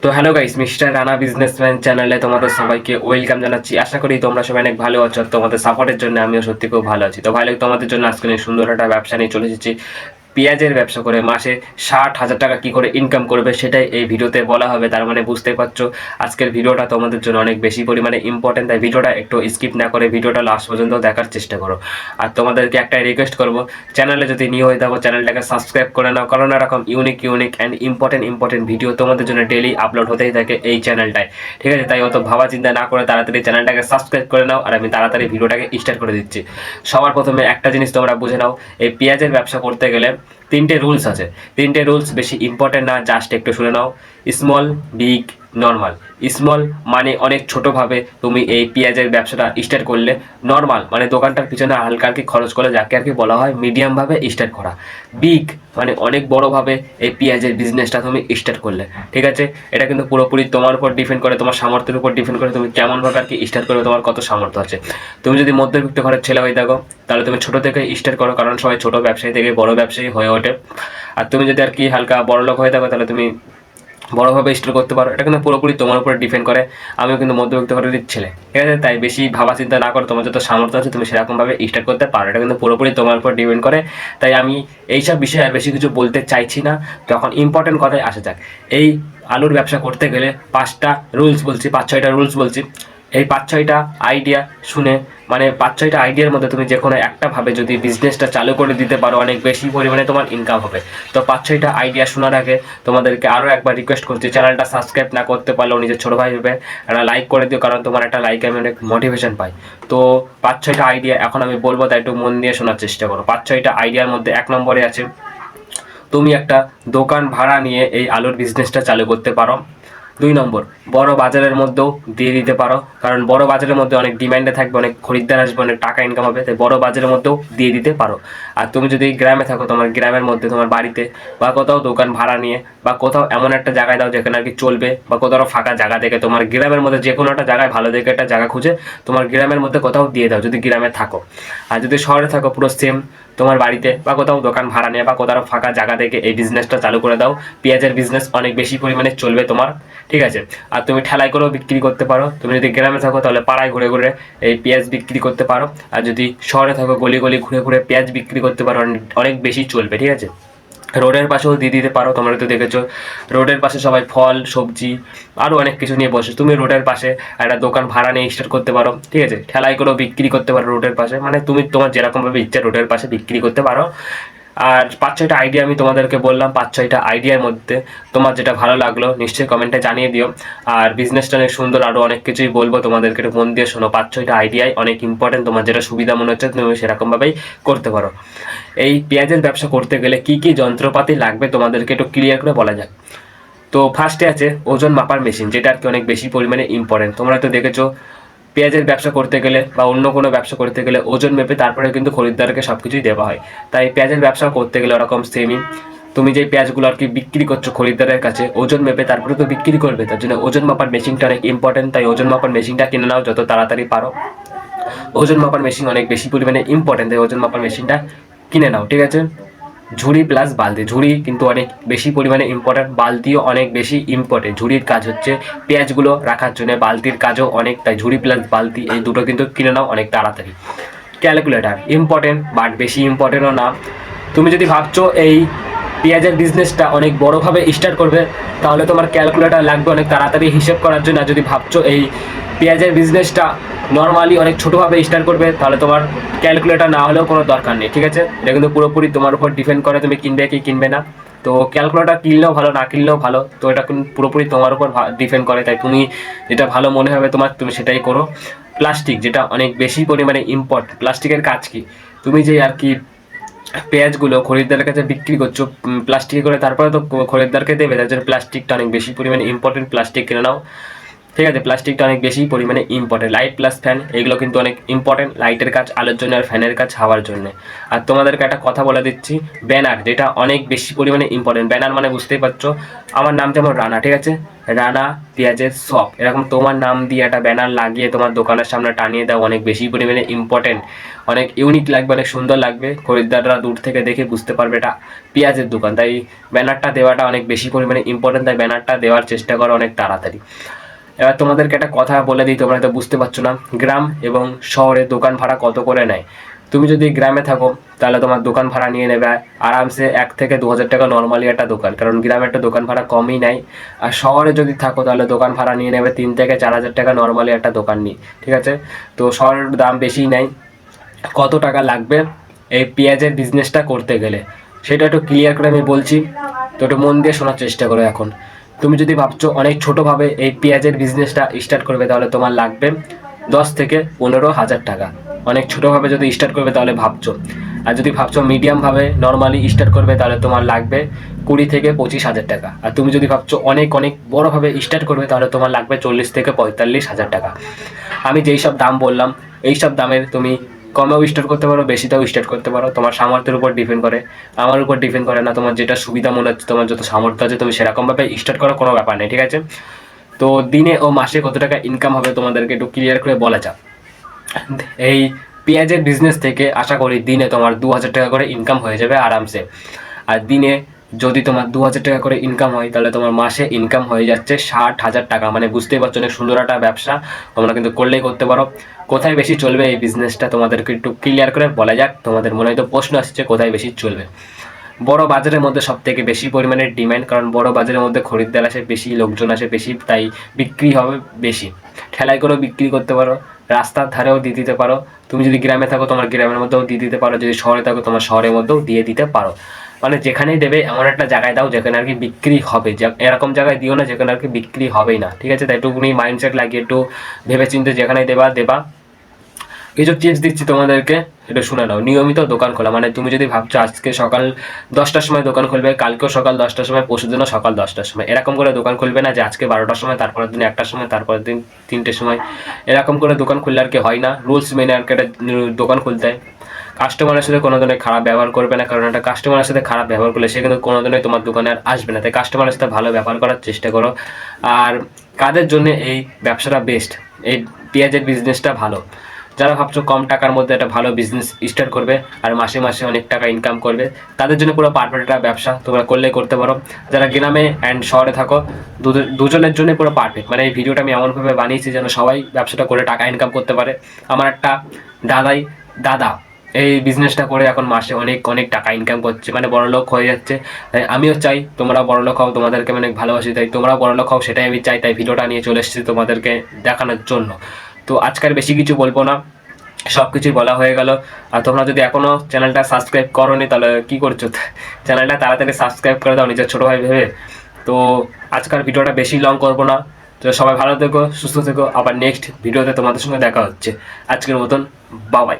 তো hello guys, mister Rana businessman চ্যানেলে তোমাদের সবাইকে ওয়েলকাম জানাচ্ছি। আশা করি তোমরা সবাই অনেক ভালো আছো। তোমাদের সাপোর্টের জন্য আমিও সত্যি খুব ভালো আছি। তো ভাই লোক, তোমাদের জন্য আজকে অনেক সুন্দর একটা ব্যবসা নিয়ে চলে এসেছি। পেঁয়াজের ব্যবসা করে মাসে 60,000 টাকা কি করে ইনকাম করবে সেটাই এই ভিডিওতে বলা হবে। তার মানে বুঝতে পারছো আজকের ভিডিওটা তোমাদের জন্য অনেক বেশি পরিমাণে ইম্পর্টেন্ট। তাই ভিডিওটা একটু স্কিপ না করে ভিডিওটা লাস্ট পর্যন্ত দেখার চেষ্টা করো। আর তোমাদেরকে একটাই রিকোয়েস্ট করবো, চ্যানেলে যদি নিউ হয়ে থাকো চ্যানেলটাকে সাবস্ক্রাইব করে নাও, কারণ এরকম ইউনিক অ্যান্ড ইম্পর্টেন্ট ভিডিও তোমাদের জন্য ডেলি আপলোড হতেই থাকে এই চ্যানেলটায়। ঠিক আছে, তাই অত ভাবা চিন্তা না করে তাড়াতাড়ি চ্যানেলটাকে সাবস্ক্রাইব করে নাও। আর আমি তাড়াতাড়ি ভিডিওটাকে স্টার্ট করে দিচ্ছি। সবার প্রথমে একটা জিনিস তোমরা বুঝে নাও, এই পেঁয়াজের ব্যবসা করতে গেলে তিনটে রুলস আছে। তিনটে রুলস বেশি ইম্পর্টেন্ট না, জাস্ট একটু শুনে নাও। Small, big, normal. স্মল মানে অনেক ছোটোভাবে তুমি এই পেঁয়াজের ব্যবসাটা স্টার্ট করলে, নর্মাল মানে দোকানটার পিছনে হালকা আর কি খরচ করে, যাকে আর কি বলা হয় মিডিয়ামভাবে স্টার্ট করা। বিগ মানে অনেক বড়োভাবে এই পেঁয়াজের বিজনেসটা তুমি স্টার্ট করলে। ঠিক আছে, এটা কিন্তু পুরোপুরি তোমার উপর ডিপেন্ড করে, তোমার সামর্থ্যের উপর ডিপেন্ড করে তুমি কেমনভাবে আর কি স্টার্ট করবে, তোমার কত সামর্থ্য আছে। তুমি যদি মধ্যবিত্ত ঘরের ছেলে হয়ে থাকো তাহলে তুমি ছোটো থেকে স্টার্ট করো, কারণ সবাই ছোটো ব্যবসায়ী থেকে বড় ব্যবসায়ী হয়ে ওঠে। আর তুমি যদি আর কি হালকা বড়লোক হয়ে থাকো তাহলে তুমি বড়োভাবে স্টার্ট করতে পারো। এটা কিন্তু পুরোপুরি তোমার উপরে ডিপেন্ড করে। আমিও কিন্তু মধ্যবিত্ত ঘরের ছেলে, ঠিক আছে, তাই বেশি ভাবা চিন্তা না করে তোমার যত সামর্থ্য আছে তুমি সেরকমভাবে স্টার্ট করতে পারো। এটা কিন্তু পুরোপুরি তোমার উপর ডিপেন্ড করে। তাই আমি এইসব বিষয়ে আর বেশি কিছু বলতে চাইছি না। তো এখন ইম্পর্টেন্ট কথায় আসা যাক। এই আলুর ব্যবসা করতে গেলে 5টা রুলস বলছি, 5-6টা রুলস বলছি। এই 5-6টা আইডিয়া শুনে, মানে 5-6টা আইডিয়ার মধ্যে তুমি যে কোনো একটা ভাবে যদি বিজনেসটা চালু করে দিতে পারো, অনেক বেশি পরিমাণে তোমার ইনকাম হবে। তো 5-6টা আইডিয়া শোনার আগে তোমাদেরকে আরও একবার রিকোয়েস্ট করছি, চ্যানেলটা সাবস্ক্রাইব না করতে পারলেও নিজের ছোটো ভাই ভেবে একটা লাইক করে দিও, কারণ তোমার একটা লাইকে আমি অনেক মোটিভেশন পাই। তো 5-6টা আইডিয়া এখন আমি বলবো, তাই একটু মন দিয়ে শোনার চেষ্টা করো। 5-6টা আইডিয়ার মধ্যে 1 নম্বরে আছে, তুমি একটা দোকান ভাড়া নিয়ে এই আলুর বিজনেসটা চালু করতে পারো। 2 নম্বর, বড় বাজারের মধ্যেও দিয়ে দিতে পারো, কারণ বড় বাজারের মধ্যে অনেক ডিমান্ডে থাকবে, অনেক খরিদ্দার আসবে, অনেক টাকা ইনকাম হবে, তাই বড় বাজারের মধ্যেও দিয়ে দিতে পারো। আর তুমি যদি গ্রামে থাকো, তোমার গ্রামের মধ্যে তোমার বাড়িতে বা কোথাও দোকান ভাড়া নিয়ে বা কোথাও এমন একটা জায়গায় দাও যেখানে আর কি চলবে, বা কোথাও ফাঁকা জায়গা দেখে তোমার গ্রামের মধ্যে যে কোনো একটা জায়গায় ভালো দেখে একটা জায়গা খুঁজে তোমার গ্রামের মধ্যে কোথাও দিয়ে দাও যদি গ্রামে থাকো। আর যদি শহরে থাকো পুরো সেম, তোমার বাড়িতে বা কোথাও দোকান ভাড়া নিয়ে বা কোথাও ফাঁকা জায়গা থেকে এই বিজনেসটা চালু করে দাও। পেঁয়াজের বিজনেস অনেক বেশি পরিমাণে চলবে তোমার। ঠিক আছে, আর তুমি ঠেলাই করেও বিক্রি করতে পারো। তুমি যদি গ্রামে থাকো তাহলে পাড়ায় ঘুরে ঘুরে এই পেঁয়াজ বিক্রি করতে পারো। আর যদি শহরে থাকো গলি গলি ঘুরে ঘুরে পেঁয়াজ বিক্রি করতে পারো, অনেক বেশি চলবে। ঠিক আছে, রোডের পাশেও দিয়ে দিতে পারো। তোমরা তো দেখেছো রোডের পাশে সবাই ফল সবজি আরও অনেক কিছু নিয়ে বসে, তুমি রোডের পাশে একটা দোকান ভাড়া নিয়ে স্টার্ট করতে পারো। ঠিক আছে, ঠেলাই করেও বিক্রি করতে পারো রোডের পাশে, মানে তুমি তোমার যেরকমভাবে ইচ্ছা রোডের পাশে বিক্রি করতে পারো। আর 5-6টা আইডিয়া আমি তোমাদেরকে বললাম। 5-6টা আইডিয়ার মধ্যে তোমার যেটা ভালো লাগলো নিশ্চয়ই কমেন্টে জানিয়ে দিও। আর বিজনেসটা অনেক সুন্দর, আরও অনেক কিছুই বলবো তোমাদেরকে, একটু মন দিয়ে শোনো। 5-6টা আইডিয়াই অনেক ইম্পর্টেন্ট, তোমার যেটা সুবিধা মনে হচ্ছে তুমি সেরকমভাবেই করতে পারো। এই পেঁয়াজের ব্যবসা করতে গেলে কি কি যন্ত্রপাতি লাগবে তোমাদেরকে একটু ক্লিয়ার করে বলা যাক। তো ফার্স্টে আছে ওজন মাপার মেশিন, যেটা আর কি অনেক বেশি পরিমাণে ইম্পর্টেন্ট। তোমরা তো দেখেছো পেঁয়াজের ব্যবসা করতে গেলে বা অন্য কোনো ব্যবসা করতে গেলে ওজন মেপে তারপরে কিন্তু খরিদ্দারকে সব কিছুই দেওয়া হয়। তাই পেঁয়াজের ব্যবসা করতে গেলে ওরকম সেমই, তুমি যে পেঁয়াজগুলো আর কি বিক্রি করছো খরিদ্দারের কাছে ওজন মেপে তারপরে তো বিক্রি করবে, তার জন্য ওজন মাপার মেশিনটা অনেক ইম্পর্টেন্ট। তাই ওজন মাপার মেশিনটা কিনে নাও যত তাড়াতাড়ি পারো। ওজন মাপার মেশিন অনেক বেশি পরিমাণে ইম্পর্টেন্ট, তাই ওজন মাপার মেশিনটা কিনে নাও। ঠিক আছে, ঝুড়ি প্লাস বালতি, ঝুড়ি কিন্তু অনেক বেশি পরিমাণে ইম্পর্টেন্ট, বালতিও অনেক বেশি ইম্পর্টেন্ট। ঝুড়ির কাজ হচ্ছে পেঁয়াজগুলো রাখার জন্য, বালতির কাজও অনেক, তাই ঝুড়ি প্লাস বালতি এই দুটো কিন্তু কিনে নাও অনেক তাড়াতাড়ি। ক্যালকুলেটার ইম্পর্টেন্ট বাট বেশি ইম্পর্টেন্টও না। তুমি যদি ভাবছো এই পেঁয়াজের বিজনেসটা অনেক বড়োভাবে স্টার্ট করবে তাহলে তোমার ক্যালকুলেটার লাগবে অনেক তাড়াতাড়ি হিসেব করার জন্য। আর যদি ভাবছো এই পেঁয়াজের বিজনেসটা নর্মালি অনেক ছোটোভাবে স্টার্ট করবে তাহলে তোমার ক্যালকুলেটার না হলেও কোনো দরকার নেই। ঠিক আছে, এটা কিন্তু পুরোপুরি তোমার উপর ডিপেন্ড করে তুমি কিনবে কি কিনবে না। তো ক্যালকুলেটার কিনলেও ভালো না কিনলেও ভালো, তো এটা কিন্তু পুরোপুরি তোমার উপর ডিপেন্ড করে। তাই তুমি যেটা ভালো মনে হবে তোমার তুমি সেটাই করো। প্লাস্টিক, যেটা অনেক বেশি পরিমাণে ইম্পর্টেন্ট। প্লাস্টিকের কাজ কি, তুমি যে আর কি পেঁয়াজগুলো খরিদ্দারের কাছে বিক্রি করছো প্লাস্টিকে করে, তারপরে তো খরিদ্দারকে দেবে, তার জন্য প্লাস্টিকটা অনেক বেশি পরিমাণে ইম্পর্টেন্ট। প্লাস্টিক কিনে নাও। ঠিক আছে, প্লাস্টিকটা অনেক বেশি পরিমাণে ইম্পর্টেন্ট। লাইট প্লাস ফ্যান এগুলো কিন্তু অনেক ইম্পর্টেন্ট, লাইটের কাজ আলোর জন্য আর ফ্যানের কাজ হাওয়ার জন্য। আর তোমাদেরকে একটা কথা বলে দিচ্ছি, ব্যানার যেটা অনেক বেশি পরিমাণে ইম্পর্টেন্ট। ব্যানার মানে বুঝতেই পারছো, আমার নাম যেমন রানা, ঠিক আছে, রানা পেঁয়াজের শপ, এরকম তোমার নাম দিয়ে একটা ব্যানার লাগিয়ে তোমার দোকানের সামনে টানিয়ে দাও, অনেক বেশি পরিমাণে ইম্পর্টেন্ট, অনেক ইউনিক লাগবে, অনেক সুন্দর লাগবে, খরিদ্দাররা দূর থেকে দেখে বুঝতে পারবে এটা পেঁয়াজের দোকান। তাই ব্যানারটা দেওয়াটা অনেক বেশি পরিমাণে ইম্পর্টেন্ট, তাই ব্যানারটা দেওয়ার চেষ্টা করো অনেক তাড়াতাড়ি। এবার তোমাদেরকে একটা কথা বলে দিই, তোমরা তো বুঝতে পারছো না, গ্রাম এবং শহরে দোকান ভাড়া কত করে নেয়। তুমি যদি গ্রামে থাকো তাহলে তোমার দোকান ভাড়া নিয়ে নেবে আরামসে 1 থেকে 2 হাজার টাকা নর্মালি একটা দোকান, কারণ গ্রামে একটা দোকান ভাড়া কমই নেয়। আর শহরে যদি থাকো তাহলে দোকান ভাড়া নিয়ে নেবে 3 থেকে 4 হাজার টাকা নর্মালি একটা দোকান নিয়ে, ঠিক আছে। তো শহরের দাম বেশি নেয়। কত টাকা লাগবে এই পেঁয়াজের বিজনেসটা করতে গেলে সেটা একটু ক্লিয়ার করে আমি বলছি, তো একটু মন দিয়ে শোনার চেষ্টা করো। এখন তুমি যদি ভাবছো অনেক ছোটোভাবে এই পেঁয়াজের বিজনেসটা স্টার্ট করবে তাহলে তোমার লাগবে 10 থেকে 15 হাজার টাকা। অনেক ছোটোভাবে যদি স্টার্ট করবে তাহলে ভাবছো, আর যদি ভাবছো মিডিয়ামভাবে নর্মালি স্টার্ট করবে তাহলে তোমার লাগবে 20 থেকে 25 হাজার টাকা। আর তুমি যদি ভাবছো অনেক অনেক বড়োভাবে স্টার্ট করবে তাহলে তোমার লাগবে 40 থেকে 45 হাজার টাকা। আমি যেই সব দাম বললাম এই সব দামের তুমি কমেও স্টার্ট করতে পারো, বেশিতেও স্টার্ট করতে পারো, তোমার সামর্থ্যের উপর ডিপেন্ড করে, আমার উপর ডিপেন্ড করে না। তোমার যেটা সুবিধা মনে হচ্ছে, তোমার যত সামর্থ্য আছে তুমি সেরকমভাবে স্টার্ট করো, কোনো ব্যাপার নেই, ঠিক আছে। তো দিনে ও মাসে কত টাকা ইনকাম হবে তোমাদেরকে একটু ক্লিয়ার করে বলা যাক। এই পেঁয়াজের বিজনেস থেকে আশা করি দিনে তোমার 2 হাজার টাকা করে ইনকাম হয়ে যাবে আরামসে। আর দিনে যদি তোমার 2 হাজার টাকা করে ইনকাম হয় তাহলে তোমার মাসে ইনকাম হয়ে যাচ্ছে 60 হাজার টাকা। মানে বুঝতেই পারছো অনেক সুন্দর একটা ব্যবসা, তোমরা কিন্তু করলেই করতে পারো। কোথায় বেশি চলবে এই বিজনেসটা তোমাদেরকে একটু ক্লিয়ার করে বলা যাক। তোমাদের মনে হয়তো প্রশ্ন আসছে কোথায় বেশি চলবে। বড় বাজারের মধ্যে সব থেকে বেশি পরিমাণে ডিমান্ড, কারণ বড় বাজারের মধ্যে খরিদ্দার আসে বেশি, লোকজন আসে বেশি, তাই বিক্রি হবে বেশি। ঠেলায় করেও বিক্রি করতে পারো, রাস্তার ধারেও দিয়ে দিতে পারো। তুমি যদি গ্রামে থাকো তোমার গ্রামের মধ্যেও দিয়ে দিতে পারো, যদি শহরে থাকো তোমার শহরের মধ্যেও দিয়ে দিতে পারো। মানে যেখানেই দেবে এমন একটা জায়গায় দাও যেখানে আর কি বিক্রি হবে, এরকম জায়গায় দিও না যেখানে আর কি বিক্রি হবেই না, ঠিক আছে। তাই একটুখানি মাইন্ডসেট লাগিয়ে একটু ভেবেচিন্তে যেখানে দেবা। কিছু টিপস দিচ্ছি তোমাদেরকে, এটা শুনে নাও। নিয়মিত দোকান খোলা, মানে তুমি যদি ভাবছো আজকে সকাল 10টার সময় দোকান খুলবে, কালকেও সকাল 10টার সময়, পরশুদিনও সকাল 10টার সময়, এরকম করে দোকান খুলবে না যে আজকে 12টার সময়, তারপরের দিন 1টার সময়, তারপরের দিন 3টের সময়। এরকম করে দোকান খুললে আর কি হয় না, রুলস মেনে আর কি একটা দোকান খুলতে হয়। কাস্টমারের সাথে কোনো ধরনের খারাপ ব্যবহার করবে না, কারণ একটা কাস্টমারের সাথে খারাপ ব্যবহার করলে সে কিন্তু কোনো দিনই তোমার দোকানে আর আসবে না। তাই কাস্টমারের সাথে ভালো ব্যবহার করার চেষ্টা করো। আর কাদের জন্য এই ব্যবসাটা বেস্ট, এই পেঁয়াজের বিজনেসটা ভালো, যারা ভাবছো কম টাকার মধ্যে একটা ভালো বিজনেস স্টার্ট করবে আর মাসে মাসে অনেক টাকা ইনকাম করবে, তাদের জন্য পুরো পারফেক্ট একটা ব্যবসা, তোমরা করলেই করতে পারো। যারা গ্রামে অ্যান্ড শহরে থাকো দুজনের জন্য পুরো পারফেক্ট। মানে এই ভিডিওটা আমি এমনভাবে বানিয়েছি যেন সবাই ব্যবসাটা করে টাকা ইনকাম করতে পারে। আমার একটা দাদা এই বিজনেসটা করে এখন মাসে অনেক অনেক টাকা ইনকাম করছে, মানে বড়লোক হয়ে যাচ্ছে। তাই আমিও চাই তোমরা বড়লোক হও, তোমাদেরকে অনেক ভালোবাসি, তাই তোমরা বড়লোক হও সেটাই আমি চাই। তাই ভিডিওটা নিয়ে চলে এসেছি তোমাদেরকে দেখানোর জন্য। তো আজকের বেশি কিছু বলবো না, সব কিছুই বলা হয়ে গেল। আর তোমরা যদি এখনও চ্যানেলটা সাবস্ক্রাইব করোনি তাহলে কী করছো, চ্যানেলটা তাড়াতাড়ি সাবস্ক্রাইব করে দাও নিজের ছোটো ভাই ভেবে। তো আজকের ভিডিওটা বেশি লং করবো না, তো সবাই ভালো থেকো, সুস্থ থেকো, আবার নেক্সট ভিডিওতে তোমাদের সঙ্গে দেখা হচ্ছে। আজকের মতন বাবাই।